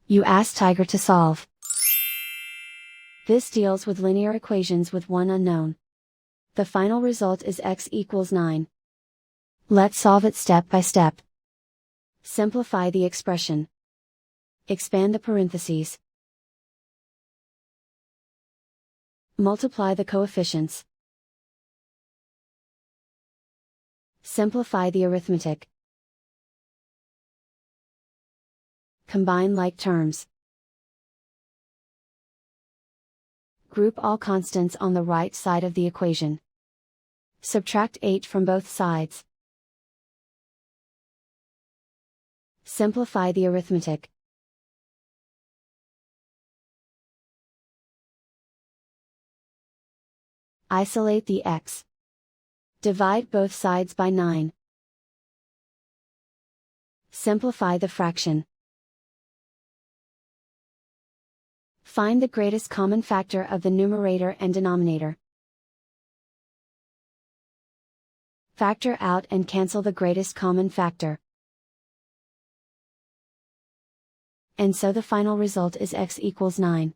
You ask Tiger to solve. This deals with linear equations with one unknown. The final result is x equals 9. Let's solve it step by step. Simplify the expression. Expand the parentheses. Multiply the coefficients. Simplify the arithmetic. Combine like terms. Group all constants on the right side of the equation. Subtract 8 from both sides. Simplify the arithmetic. Isolate the x. Divide both sides by 9. Simplify the fraction. Find the greatest common factor of the numerator and denominator. Factor out and cancel the greatest common factor. And so the final result is x equals 9.